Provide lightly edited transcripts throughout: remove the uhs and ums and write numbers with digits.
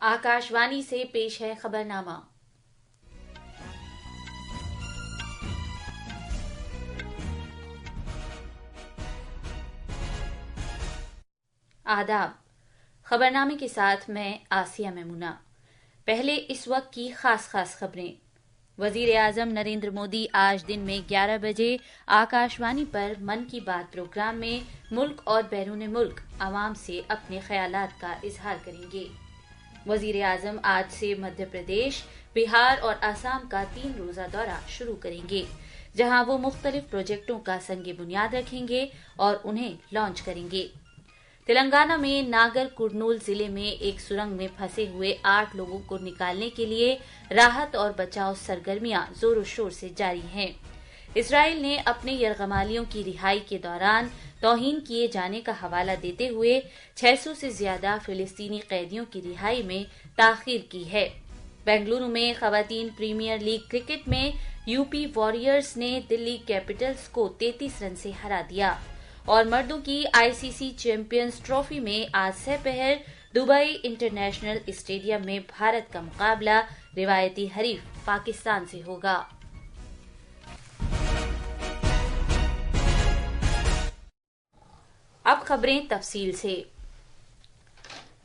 आकाशवाणी से पेश है खबरनामा। आदाब। खबरनामे के साथ मैं आसिया मेमुना। पहले इस वक्त की खास खबरें। वजीर आजम नरेंद्र मोदी आज दिन में 11 बजे आकाशवाणी पर मन की बात प्रोग्राम में मुल्क और बैरून मुल्क आवाम से अपने ख्यालात का इजहार करेंगे। वजीर आजम आज से मध्य प्रदेश, बिहार और असम का 3 रोजा दौरा शुरू करेंगे, जहां वो मुख्तलिफ प्रोजेक्टों का संगे बुनियाद रखेंगे और उन्हें लॉन्च करेंगे। तेलंगाना में नागर कुर्नूल जिले में एक सुरंग में फंसे हुए 8 लोगों को निकालने के लिए राहत और बचाव सरगर्मियां जोरों शोर से जारी हैं। इसराइल ने अपने यरगमालियों की रिहाई के दौरान तौहीन किए जाने का हवाला देते हुए 600 से ज्यादा फिलिस्तीनी कैदियों की रिहाई में ताखीर की है। बेंगलुरु में खवातीन प्रीमियर लीग क्रिकेट में यूपी वॉरियर्स ने दिल्ली कैपिटल्स को 33 रन से हरा दिया और मर्दों की आईसीसी चैंपियंस ट्रॉफी में आज दोपहर दुबई इंटरनेशनल स्टेडियम में भारत का मुकाबला रिवायती हरीफ पाकिस्तान से होगा। अब खबरें तफसील से।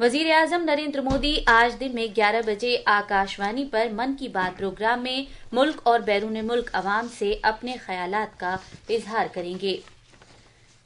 वजीर आजम नरेंद्र मोदी आज दिन में 11 बजे आकाशवाणी पर मन की बात प्रोग्राम में मुल्क और बैरून मुल्क अवाम से अपने ख्यालात का इजहार करेंगे।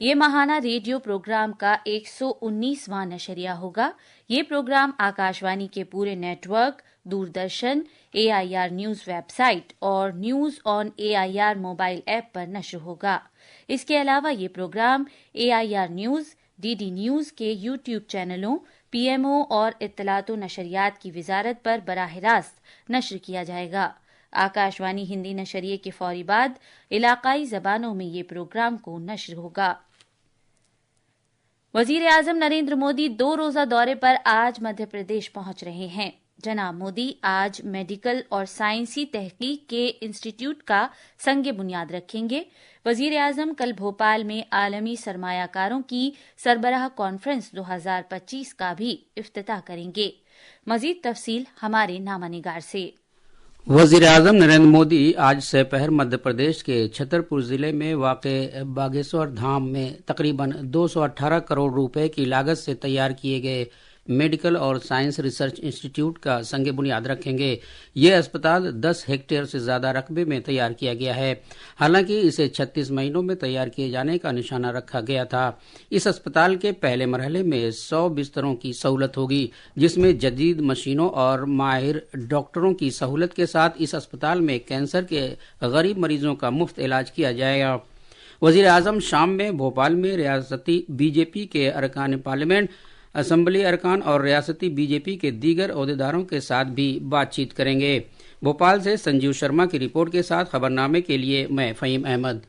ये माहाना रेडियो प्रोग्राम का 119वां नशरिया होगा। ये प्रोग्राम आकाशवाणी के पूरे network, Doordarshan, AIR news website और news on AIR mobile app पर नश्र होगा। इसके अलावा ये program AIR news, DD news के YouTube चैनलों, PMO और इत्तलात नशरियात की वजारत पर बराह रास्त नश्र किया जाएगा। आकाशवाणी हिंदी नशरिये के फौरी बाद इलाकाई जबानों में ये प्रोग्राम को नश्र होगा। वजीर आजम नरेंद्र मोदी 2 रोजा दौरे पर आज मध्य प्रदेश पहुंच रहे हैं। जनाब मोदी आज मेडिकल और साइंसी तहकीक के इंस्टीट्यूट का संगे बुनियाद रखेंगे। वजीर आजम कल भोपाल में आलमी सरमायाकारों की सरबराह कॉन्फ्रेंस 2025 का भी इफ्तिताह करेंगे। मजीद तफसील हमारे नामानिगार से। वजीर आजम नरेंद्र मोदी आज दोपहर मध्य प्रदेश के छतरपुर जिले में वाक़े बागेश्वर धाम में तकरीबन 218 करोड़ रुपए की लागत से तैयार किए गए मेडिकल और साइंस रिसर्च इंस्टीट्यूट का संगे बुनियाद रखेंगे। ये अस्पताल 10 हेक्टेयर से ज्यादा रकबे में तैयार किया गया है। हालांकि इसे 36 महीनों में तैयार किए जाने का निशाना रखा गया था। इस अस्पताल के पहले मरहले में 100 बिस्तरों की सहूलत होगी, जिसमें जदीद मशीनों और माहिर डॉक्टरों की सहूलत के साथ इस अस्पताल में कैंसर के गरीब मरीजों का मुफ्त इलाज किया जाएगा। वजीर आजम शाम में भोपाल में रियासती बीजेपी के अरकान पार्लियामेंट, असेंबली अरकान और रियासती बीजेपी के दीगर ओहदेदारों के साथ भी बातचीत करेंगे। भोपाल से संजीव शर्मा की रिपोर्ट के साथ खबरनामे के लिए मैं फहीम अहमद।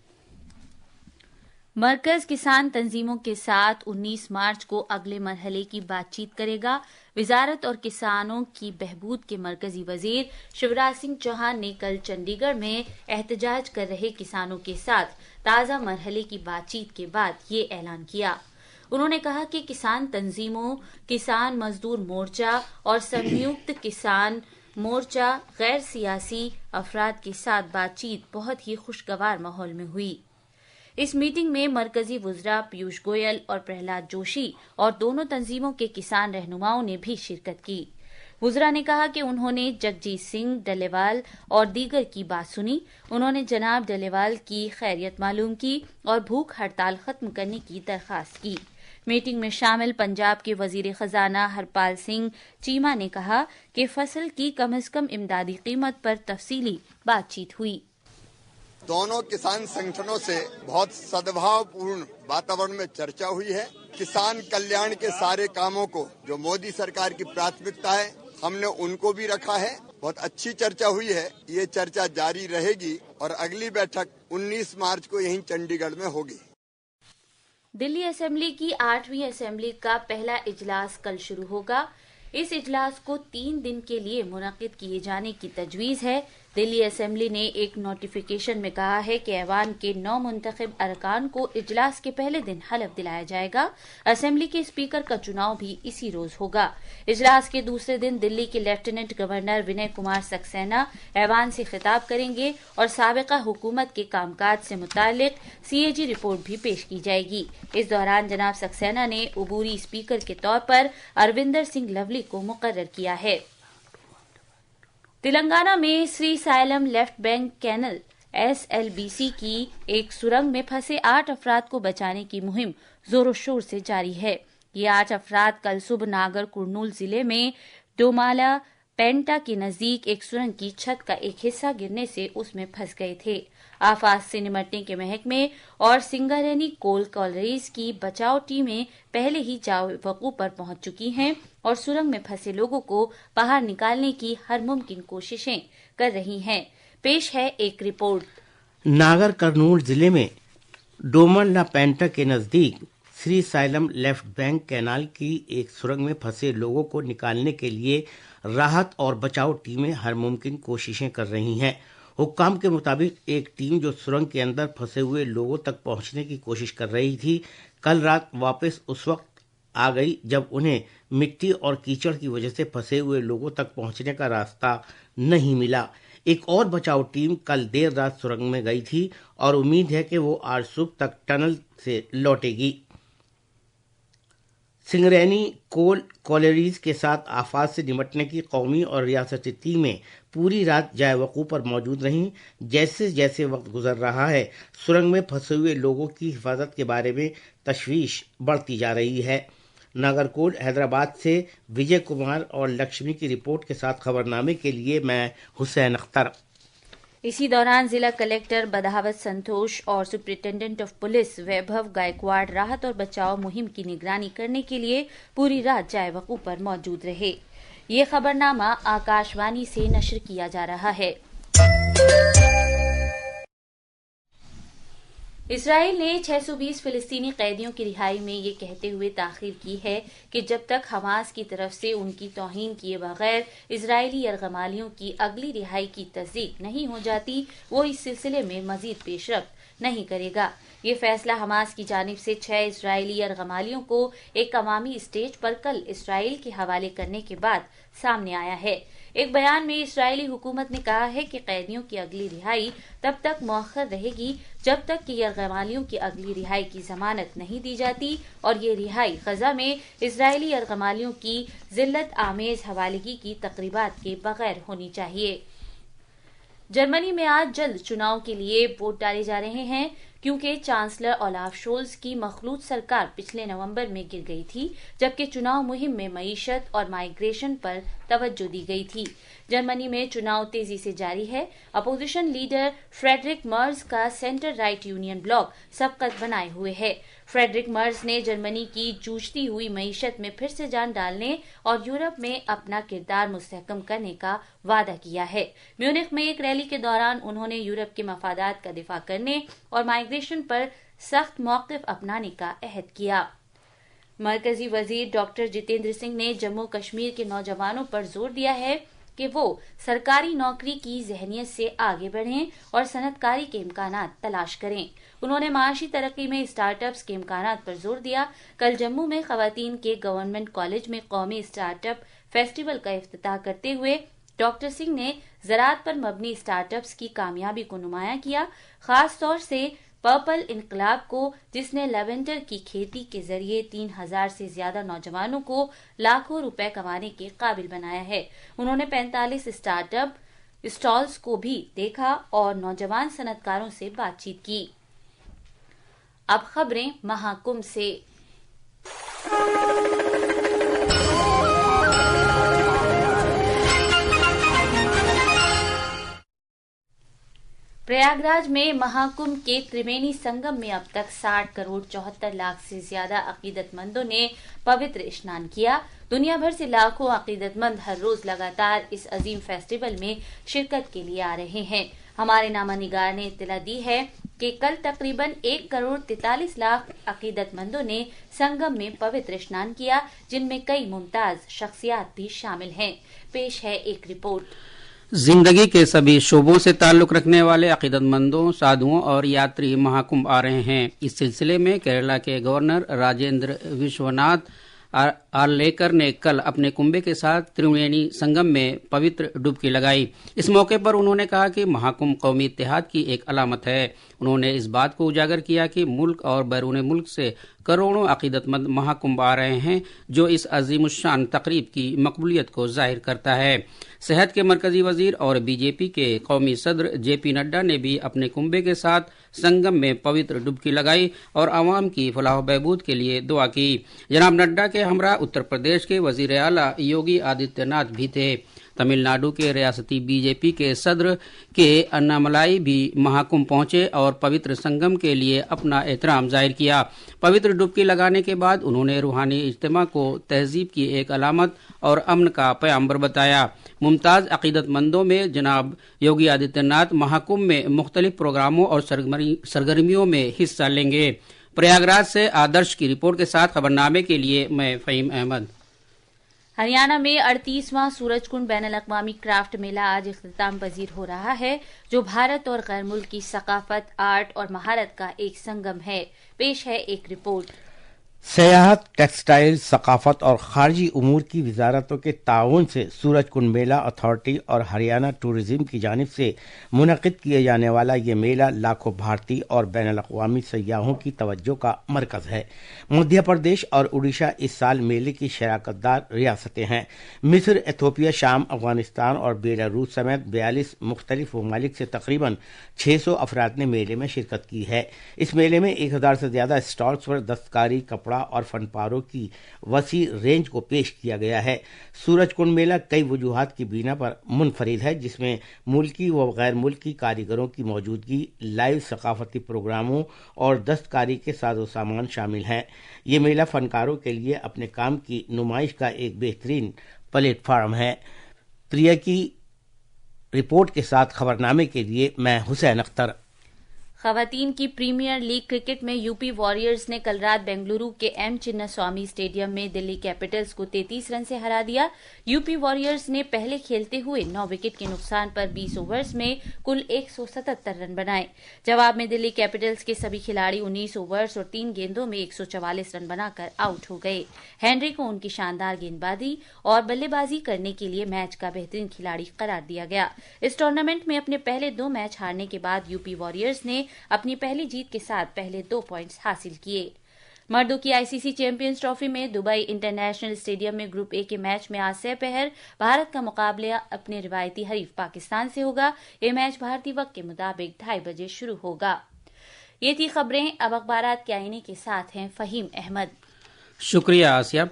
मरकज किसान तंजीमों के साथ 19 मार्च को अगले मरहले की बातचीत करेगा। वजारत और किसानों की बहबूद के मरकजी वजीर शिवराज सिंह चौहान ने कल चंडीगढ़ में एहतजाज कर रहे किसानों के साथ ताज़ा मरहले की बातचीत के बाद ये ऐलान किया। उन्होंने कहा कि किसान तंजीमों, किसान मजदूर मोर्चा और संयुक्त किसान मोर्चा गैर सियासी अफराद के साथ बातचीत बहुत ही खुशगवार माहौल में हुई। इस मीटिंग में मरकजी वुज़रा पीयूष गोयल और प्रहलाद जोशी और दोनों तंजीमों के किसान रहनुमाओं ने भी शिरकत की। वुज़रा ने कहा कि उन्होंने जगजीत सिंह डलेवाल और दीगर की बात सुनी। उन्होंने जनाब डलेवाल की खैरियत मालूम की और भूख हड़ताल खत्म करने की दरखास्त की। मीटिंग में शामिल पंजाब के वजीर खजाना हरपाल सिंह चीमा ने कहा कि फसल की कम से कम इमदादी कीमत पर तफसीली बातचीत हुई। दोनों किसान संगठनों से बहुत सद्भावपूर्ण वातावरण में चर्चा हुई है। किसान कल्याण के सारे कामों को जो मोदी सरकार की प्राथमिकता है, हमने उनको भी रखा है। बहुत अच्छी चर्चा हुई है। ये चर्चा जारी रहेगी और अगली बैठक 19 मार्च को यहीं चंडीगढ़ में होगी। दिल्ली असेंबली की 8वीं असेंबली का पहला इजलास कल शुरू होगा। इस इजलास को 3 दिन के लिए मुनक्किद किए जाने की तजवीज़ है। दिल्ली असेंबली ने एक नोटिफिकेशन में कहा है कि ऐवान के 9 मुंतखब अरकान को इजलास के पहले दिन हलफ दिलाया जाएगा। असेंबली के स्पीकर का चुनाव भी इसी रोज होगा। इजलास के दूसरे दिन दिल्ली के लेफ्टिनेंट गवर्नर विनय कुमार सक्सेना ऐवान से खिताब करेंगे और साबिका हुकूमत के कामकाज से मुतालिक CAG रिपोर्ट भी पेश की जाएगी। इस दौरान जनाब सक्सेना ने उबूरी स्पीकर के तौर पर अरविंदर सिंह लवली को मुकर्रर किया है। तेलंगाना में Srisailam left bank canal SLBC की एक सुरंग में फंसे 8 अफराद को बचाने की मुहिम जोरों शोर से जारी है। ये 8 अफराद कल सुबह नागर कुर्नूल जिले में डोमाला पेंटा के नजदीक एक सुरंग की छत का एक हिस्सा गिरने से उसमें फंस गए थे। आफात से निपटने के महकमे और सिंगारेनी कोल कॉलरीज की बचाव टीमें पहले ही जाए वकू पर पहुंच चुकी हैं और सुरंग में फंसे लोगों को बाहर निकालने की हर मुमकिन कोशिशें कर रही हैं। पेश है एक रिपोर्ट। नागर कर्नूल जिले में डोमला पेंटा के नजदीक Shri xylem left bank canal की एक सुरंग में फंसे लोगों को निकालने के लिए राहत और बचाव टीमें हर मुमकिन कोशिशें कर रही हैं। हुक्काम के मुताबिक एक टीम जो सुरंग के अंदर फंसे हुए लोगों तक पहुंचने की कोशिश कर रही थी, कल रात वापस उस वक्त आ गई जब उन्हें मिट्टी और कीचड़ की वजह से फंसे हुए लोगों तक पहुंचने का रास्ता नहीं मिला। एक और बचाव टीम कल देर रात सुरंग में गई थी और उम्मीद है कि वो आज सुबह तक टनल से लौटेगी। सिंगरेनी कोल कॉलरीज के साथ आफात से निपटने की कौमी और रियासती टीमें पूरी रात जाए वकू पर मौजूद रहीं। जैसे जैसे वक्त गुजर रहा है, सुरंग में फंसे हुए लोगों की हिफाजत के बारे में तशवीश बढ़ती जा रही है। नागरकोल हैदराबाद से विजय कुमार और लक्ष्मी की रिपोर्ट के साथ खबरनामे के लिए मैं हुसैन अख्तर। इसी दौरान जिला कलेक्टर बदावत संतोष और सुपरिटेंडेंट ऑफ पुलिस वैभव गायकवाड़ राहत और बचाव मुहिम की निगरानी करने के लिए पूरी रात जाए वकू पर मौजूद रहे। ये खबरनामा आकाशवाणी से नशर किया जा रहा है। इसराइल ने 620 फिलिस्तीनी कैदियों की रिहाई में ये कहते हुए ताखीर की है कि जब तक हमास की तरफ से उनकी तौहीन किए बगैर इजरायली यरगमालियों की अगली रिहाई की तस्दीक नहीं हो जाती, वो इस सिलसिले में मजीद पेशरफ्त नहीं करेगा। ये फैसला हमास की जानिब से 6 इजरायली यरगमालियों को एक अवामी स्टेज पर कल इसराइल के हवाले करने के बाद सामने आया है। एक बयान में इजरायली हुकूमत ने कहा है कि कैदियों की अगली रिहाई तब तक मौखर रहेगी जब तक कि यरगमालियों की अगली रिहाई की जमानत नहीं दी जाती और ये रिहाई गजा में इजरायली यरगमालियों की जिल्लत आमेज हवालगी की तकरीबात के बगैर होनी चाहिए। जर्मनी में आज जल्द चुनाव के लिए वोट डाले जा रहे हैं क्योंकि चांसलर ओलाफ शोल्ज की मखलूत सरकार पिछले नवंबर में गिर गई थी, जबकि चुनाव मुहिम में मईशत और माइग्रेशन पर तवज्जो दी गई थी। जर्मनी में चुनाव तेजी से जारी है। अपोजिशन लीडर फ्रेडरिक मर्ज का सेंटर राइट यूनियन ब्लॉक सबकत बनाए हुए है। फ्रेडरिक मर्ज ने जर्मनी की जूझती हुई मईशत में फिर से जान डालने और यूरोप में अपना किरदार मुस्तहकम करने का वादा किया है। म्यूनिख में एक रैली के दौरान उन्होंने यूरोप के मफादात का दिफा करने और माइग्रेशन पर सख्त मौक़िफ़ अपनाने का अहद किया। मरकजी वजीर डॉक्टर जितेंद्र सिंह ने जम्मू कश्मीर के नौजवानों पर जोर दिया है कि वो सरकारी नौकरी की जहनियत से आगे बढ़ें और सनतकारी के इम्कानात तलाश करें। उन्होंने माशी तरक्की में स्टार्टअप्स के इम्कानात पर जोर दिया। कल जम्मू में खवातीन के गवर्नमेंट कॉलेज में कौमी स्टार्टअप फेस्टिवल का इफ्तिताह करते हुए डॉक्टर सिंह ने ज़राअत पर मबनी स्टार्टअप्स की कामयाबी को नुमाया किया, खास तौर से पर्पल इनकलाब को, जिसने लेवेंडर की खेती के जरिए 3000 से ज्यादा नौजवानों को लाखों रुपए कमाने के काबिल बनाया है। उन्होंने 45 स्टार्टअप स्टॉल्स को भी देखा और नौजवान सनतकारों से बातचीत की। अब खबरें महाकुंभ से। प्रयागराज में महाकुंभ के त्रिवेणी संगम में अब तक 60 करोड़ 74 लाख से ज्यादा अकीदतमंदों ने पवित्र स्नान किया। दुनिया भर से लाखों अकीदतमंद हर रोज लगातार इस अजीम फेस्टिवल में शिरकत के लिए आ रहे हैं। हमारे नामानिगार ने इत्तला दी है کہ کل تقریباً 1,43,00,000 عقیدت مندوں نے سنگم میں پوتر اسنان کیا، جن میں کئی ممتاز شخصیات بھی شامل ہیں۔ پیش ہے ایک رپورٹ۔ زندگی کے سبھی شعبوں سے تعلق رکھنے والے عقیدت مندوں، سادھوؤں اور یاتری مہاکمبھ آ رہے ہیں۔ اس سلسلے میں کیرلا کے گورنر راجندر وشوناتھ آرلیکر نے کل اپنے کنبے کے ساتھ تریوینی سنگم میں پوتر ڈبکی لگائی۔ اس موقع پر انہوں نے کہا کہ مہاکمبھ قومی اتحاد کی ایک علامت ہے۔ انہوں نے اس بات کو اجاگر کیا کہ ملک اور بیرون ملک سے کروڑوں عقیدت مند مہاکمبھ آ رہے ہیں، جو اس عظیم الشان تقریب کی مقبولیت کو ظاہر کرتا ہے۔ صحت کے مرکزی وزیر اور بی جے پی کے قومی صدر جے پی نڈا نے بھی اپنے کنبے کے ساتھ سنگم میں پوتر ڈبکی لگائی اور عوام کی فلاح و بہبود کے لیے دعا کی۔ جناب نڈا کے ہمراہ اتر پردیش کے وزیر اعلیٰ یوگی آدتیہ ناتھ بھی تھے۔ تمل ناڈو کے ریاستی بی جے پی کے صدر کے اناملائی بھی مہاکمبھ پہنچے اور پوتر سنگم کے لیے اپنا احترام ظاہر کیا۔ پوتر ڈبکی لگانے کے بعد انہوں نے روحانی اجتماع کو تہذیب کی ایک علامت اور امن کا پیامبر بتایا۔ ممتاز عقیدت مندوں میں جناب یوگی آدتیہ ناتھ مہاکمبھ میں مختلف پروگراموں اور سرگرمیوں میں حصہ لیں گے۔ پریاگراج سے آدرش کی رپورٹ کے ساتھ خبرنامے کے لیے میں فہیم احمد۔ ہریانہ میں 38واں سورج کنڈ بین الاقوامی کرافٹ میلہ آج اختتام پذیر ہو رہا ہے، جو بھارت اور غیر ملکی ثقافت، آرٹ اور مہارت کا ایک سنگم ہے۔ پیش ہے ایک رپورٹ۔ سیاحت، ٹیکسٹائل، ثقافت اور خارجی امور کی وزارتوں کے تعاون سے سورج کنڈ میلہ اتھارٹی اور ہریانہ ٹورزم کی جانب سے منعقد کیے جانے والا یہ میلہ لاکھوں بھارتی اور بین الاقوامی سیاحوں کی توجہ کا مرکز ہے۔ مدھیہ پردیش اور اڈیشہ اس سال میلے کی شراکت دار ریاستیں ہیں۔ مصر، ایتھوپیا، شام، افغانستان اور بیلاروس سمیت 42 مختلف ممالک سے تقریباً 600 افراد نے میلے میں شرکت کی ہے۔ اس میلے میں 1000 سے زیادہ اسٹالز پر دستکاری، کپڑا اور فن پاروں کی وسیع رینج کو پیش کیا گیا ہے۔ سورج کنڈ میلہ کئی وجوہات کی بنا پر منفرد ہے، جس میں ملکی و غیر ملکی کاریگروں کی موجودگی، لائیو ثقافتی پروگراموں اور دستکاری کے ساز و سامان شامل ہیں۔ یہ میلہ فنکاروں کے لیے اپنے کام کی نمائش کا ایک بہترین پلیٹ فارم ہے۔ پریا کی رپورٹ کے ساتھ خبرنامے کے لیے میں حسین اختر۔ خواتین کی پریمیئر لیگ کرکٹ میں یو پی واریئرز نے کل رات بنگلورو کے ایم چنا سوامی اسٹیڈیم میں دلی کیپٹلز کو 33 رن سے ہرا دیا۔ یو پی واریئرز نے پہلے کھیلتے ہوئے 9 وکٹ کے نقصان پر 20 اوورز میں کل 177 رن بنائے۔ جواب میں دلی کیپٹلز کے سبھی کھلاڑی 19 اوورز اور 3 گیندوں میں 144 رن بنا کر آؤٹ ہو گئے۔ ہینری کو ان کی شاندار گیند بازی اور بلے بازی کرنے کے لیے میچ کا بہترین کھلاڑی قرار دیا گیا۔ اس ٹورنامنٹ میں اپنے پہلے 2 میچ ہارنے کے بعد یو پی واریئرز نے اپنی پہلی جیت کے ساتھ پہلے 2 پوائنٹس حاصل کیے۔ مردوں کی آئی سی سی چیمپئنز ٹرافی میں دبئی انٹرنیشنل اسٹیڈیم میں گروپ اے کے میچ میں آج سہ پہر بھارت کا مقابلہ اپنے روایتی حریف پاکستان سے ہوگا۔ یہ میچ بھارتی وقت کے مطابق 2:30 بجے شروع ہوگا۔ یہ تھی خبریں۔ اب اخبارات کے آئینے کے ساتھ ہیں فہیم احمد۔ شکریہ آسیہ۔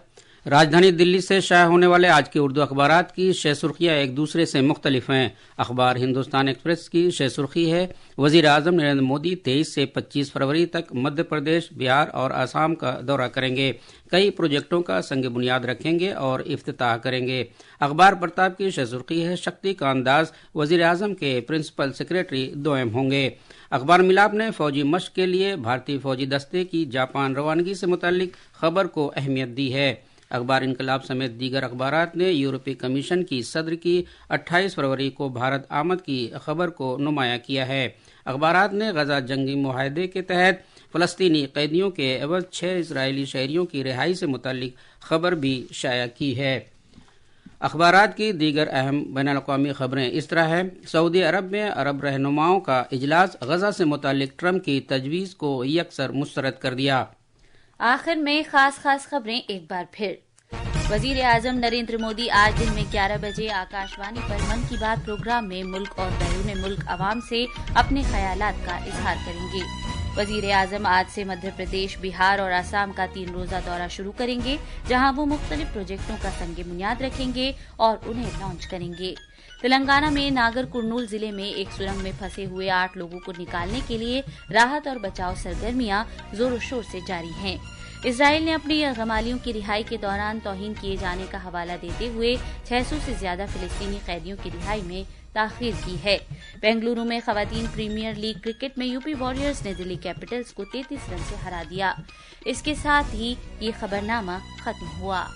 راجدھانی دلی سے شائع ہونے والے آج کے اردو اخبارات کی شہ سرخیاں ایک دوسرے سے مختلف ہیں۔ اخبار ہندوستان ایکسپریس کی شہ سرخی ہے: وزیر اعظم نریندر مودی 23 سے 25 فروری تک مدھیہ پردیش، بہار اور آسام کا دورہ کریں گے۔ کئی پروجیکٹوں کا سنگ بنیاد رکھیں گے اور افتتاح کریں گے۔ اخبار پرتاپ کی شہ سرخی ہے: شکتی کانت داس وزیر اعظم کے پرنسپل سیکریٹری دوئم ہوں گے۔ اخبار ملاپ نے فوجی مشق کے لیے بھارتی فوجی دستے کی جاپان روانگی سے متعلق خبر کو اہمیت دی ہے۔ اخبار انقلاب سمیت دیگر اخبارات نے یورپی کمیشن کی صدر کی 28 فروری کو بھارت آمد کی خبر کو نمایاں کیا ہے۔ اخبارات نے غزہ جنگی معاہدے کے تحت فلسطینی قیدیوں کے عوض 6 اسرائیلی شہریوں کی رہائی سے متعلق خبر بھی شائع کی ہے۔ اخبارات کی دیگر اہم بین الاقوامی خبریں اس طرح ہیں: سعودی عرب میں عرب رہنماؤں کا اجلاس، غزہ سے متعلق ٹرمپ کی تجویز کو یکسر مسترد کر دیا۔ آخر میں خاص خبریں ایک بار پھر۔ وزیر اعظم نریندر مودی آج دن میں 11 بجے آکاشوانی پر من کی بات پروگرام میں ملک اور بیرون ملک عوام سے اپنے خیالات کا اظہار کریں گے۔ وزیر اعظم آج سے مدھیہ پردیش، بہار اور آسام کا 3 روزہ دورہ شروع کریں گے، جہاں وہ مختلف پروجیکٹوں کا سنگ بنیاد رکھیں گے اور انہیں لانچ کریں گے۔ تلنگانہ میں ناگر کرنول ضلع میں ایک سرنگ میں پھنسے ہوئے 8 لوگوں کو نکالنے کے لیے راحت اور بچاؤ سرگرمیاں زور و شور سے جاری ہیں۔ اسرائیل نے اپنی یرغمالیوں کی رہائی کے دوران توہین کیے جانے کا حوالہ دیتے ہوئے 600 سے زیادہ فلسطینی قیدیوں کی رہائی میں تاخیر کی ہے۔ بنگلورو میں خواتین پریمیئر لیگ کرکٹ میں یو پی واریئرز نے دلی کیپٹلز کو 33 رن سے ہرا دیا۔ اس کے ساتھ ہی یہ خبرنامہ ختم ہوا۔